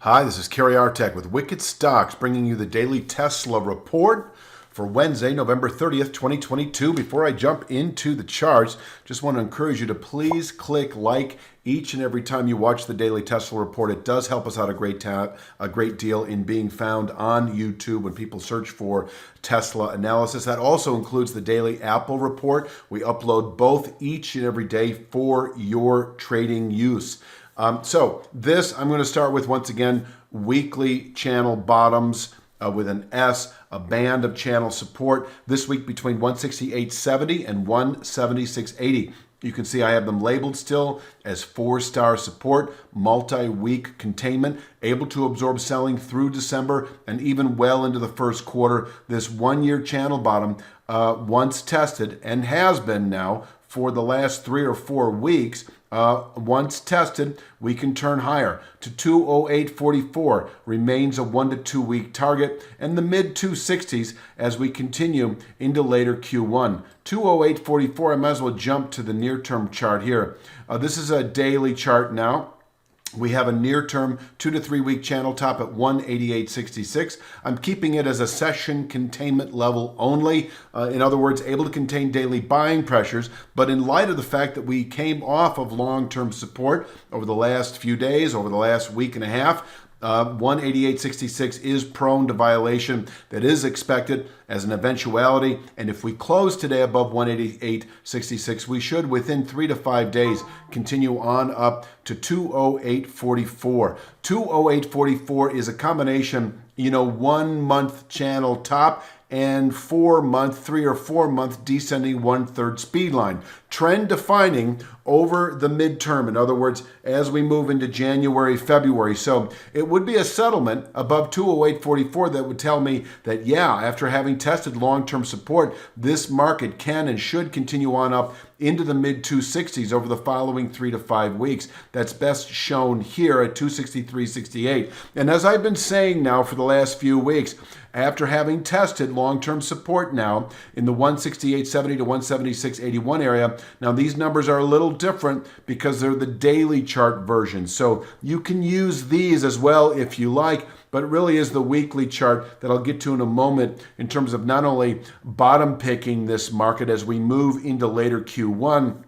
Hi, this is Kerry Artek with Wicked Stocks, bringing you the daily Tesla report for Wednesday, November 30th, 2022. Before I jump into the charts, just want to encourage you to please click like each and every time you watch the daily Tesla report. It does help us out a great deal in being found on YouTube when people search for Tesla analysis. That also includes the daily Apple report. We upload both each and every day for your trading use. So this, I'm going to start with, once again, weekly channel bottoms with an S, a band of channel support this week between 168.70 and 176.80. You can see I have them labeled still as 4-star support, multi-week containment, able to absorb selling through December and even well into the first quarter. This one-year channel bottom, once tested and has been now for the last 3 or 4 weeks, once tested, we can turn higher to 208.44, remains a 1 to 2 week target, and the mid 260s as we continue into later Q1. 208.44, I might as well jump to the near term chart here. This is a daily chart now. We have a near-term 2 to 3 week channel top at 188.66. I'm keeping it as a session containment level only. In other words, able to contain daily buying pressures. But in light of the fact that we came off of long-term support over the last few days, over the last week and a half, 188.66 is prone to violation. That is expected as an eventuality. And if we close today above 188.66, we should, within 3 to 5 days, continue on up to 208.44. 208.44 is a combination, 1 month channel top and 3 or 4 month descending 1/3 speed line. Trend defining over the midterm. In other words, as we move into January, February. So it would be a settlement above 208.44 that would tell me that, yeah, after having tested long-term support, this market can and should continue on up into the mid 260s over the following 3 to 5 weeks. That's best shown here at 263.68. And as I've been saying now for the last few weeks, after having tested long-term support now in the 168.70 to 176.81 area, now these numbers are a little different because they're the daily chart version. So you can use these as well if you like, but it really is the weekly chart that I'll get to in a moment in terms of not only bottom picking this market as we move into later Q1,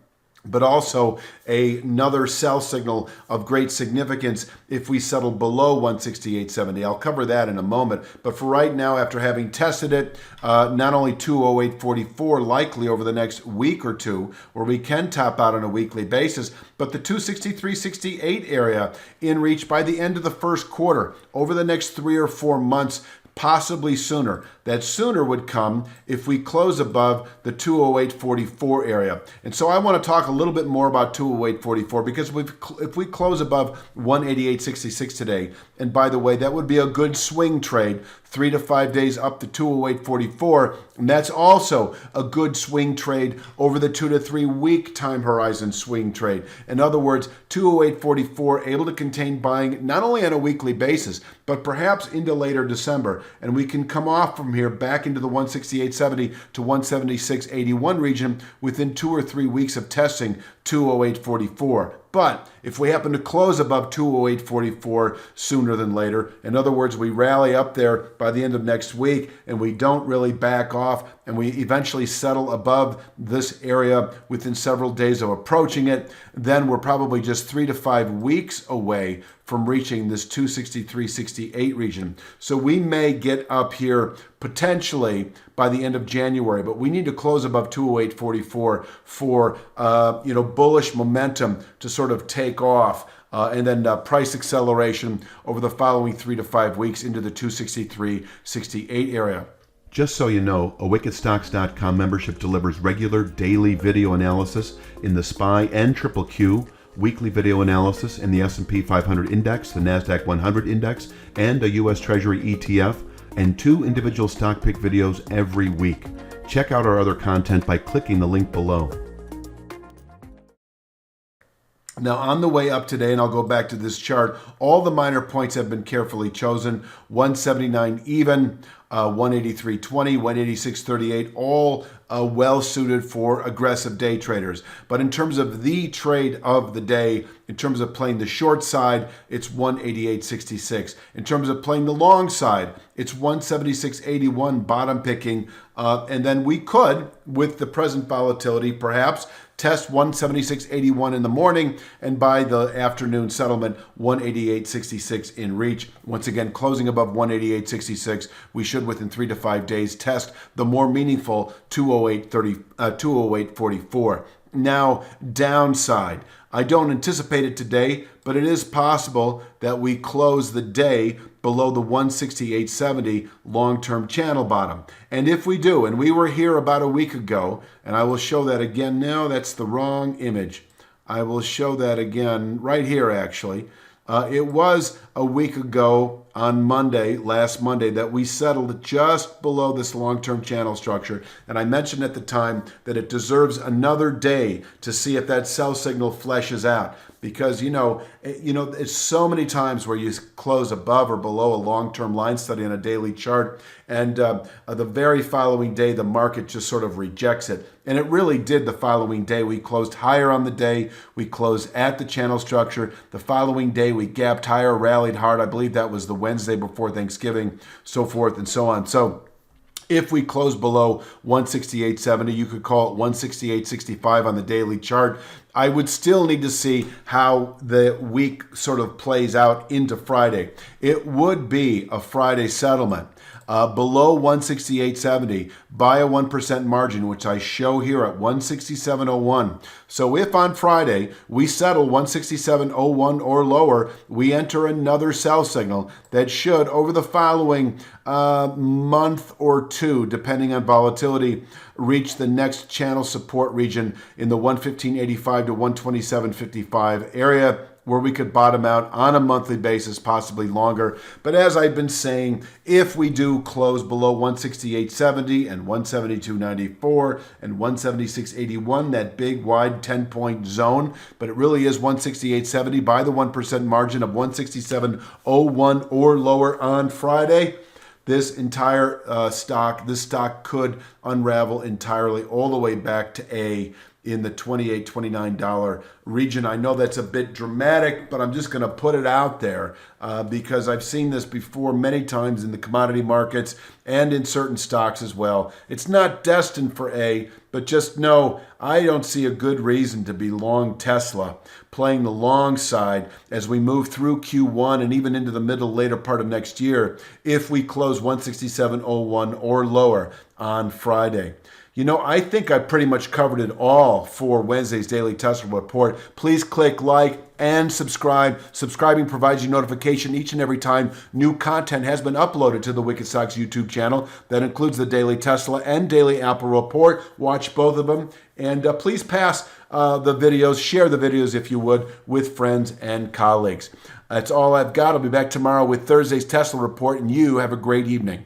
but also another sell signal of great significance if we settle below 168.70. I'll cover that in a moment. But for right now, after having tested it, not only 208.44 likely over the next week or two, where we can top out on a weekly basis, but the 263.68 area in reach by the end of the first quarter, over the next 3 or 4 months, possibly sooner. That sooner would come if we close above the 208.44 area. And so I want to talk a little bit more about 208.44 because if we close above 188.66 today, and by the way, that would be a good swing trade, 3 to 5 days up to 208.44, and that's also a good swing trade over the 2 to 3 week time horizon swing trade. In other words, 208.44 able to contain buying not only on a weekly basis, but perhaps into later December. And we can come off from here back into the 168.70 to 176.81 region within 2 or 3 weeks of testing 208.44. But if we happen to close above 208.44 sooner than later, in other words, we rally up there by the end of next week and we don't really back off and we eventually settle above this area within several days of approaching it, then we're probably just 3 to 5 weeks away from reaching this 263.68 region. So we may get up here potentially by the end of January, but we need to close above 208.44 for bullish momentum to sort of take off, and then price acceleration over the following 3 to 5 weeks into the 263.68 area. Just so you know, a wickedstocks.com membership delivers regular daily video analysis in the SPY and Triple Q, weekly video analysis in the S&P 500 index, the NASDAQ 100 index, and a U.S. Treasury ETF, and 2 individual stock pick videos every week. Check out our other content by clicking the link below. Now, on the way up today, and I'll go back to this chart, all the minor points have been carefully chosen. 179 even, 183.20, 186.38, all well suited for aggressive day traders. But in terms of the trade of the day, in terms of playing the short side, it's 188.66. In terms of playing the long side, it's 176.81 bottom picking. And then we could, with the present volatility, perhaps test 176.81 in the morning, and by the afternoon settlement, 188.66 in reach. Once again, closing above 188.66, we should within 3 to 5 days test the more meaningful 208.44. Now, downside. I don't anticipate it today, but it is possible that we close the day below the 168.70 long-term channel bottom. And if we do, and we were here about a week ago, and I will show that again now, that's the wrong image. I will show that again right here, actually. It was a week ago on Monday, last Monday, that we settled just below this long-term channel structure. And I mentioned at the time that it deserves another day to see if that sell signal fleshes out. Because, it's so many times where you close above or below a long-term line study on a daily chart, and the very following day, the market just sort of rejects it. And it really did the following day. We closed higher on the day. We closed at the channel structure. The following day, we gapped higher, rallied hard. I believe that was the Wednesday before Thanksgiving, so forth and so on. So if we close below 168.70, you could call it 168.65 on the daily chart. I would still need to see how the week sort of plays out into Friday. It would be a Friday settlement. Below 168.70 by a 1% margin, which I show here at 167.01. So if on Friday we settle 167.01 or lower, we enter another sell signal that should, over the following month or two, depending on volatility, reach the next channel support region in the 115.85 to 127.55 area, where we could bottom out on a monthly basis, possibly longer. But as I've been saying, if we do close below 168.70 and 172.94 and 176.81, that big wide 10-point zone, but it really is 168.70 by the 1% margin of 167.01 or lower on Friday, this entire stock could unravel entirely all the way back to A in the $28, $29 region. I know that's a bit dramatic, but I'm just going to put it out there because I've seen this before many times in the commodity markets and in certain stocks as well. It's not destined for A, but just know I don't see a good reason to be long Tesla, playing the long side as we move through Q1 and even into the later part of next year if we close 167.01 or lower on Friday. I think I pretty much covered it all for Wednesday's Daily Tesla Report. Please click like and subscribe. Subscribing provides you notification each and every time new content has been uploaded to the Wicked Stocks YouTube channel. That includes the Daily Tesla and Daily Apple Report. Watch both of them. And please pass the videos, share the videos if you would, with friends and colleagues. That's all I've got. I'll be back tomorrow with Thursday's Tesla Report, and you have a great evening.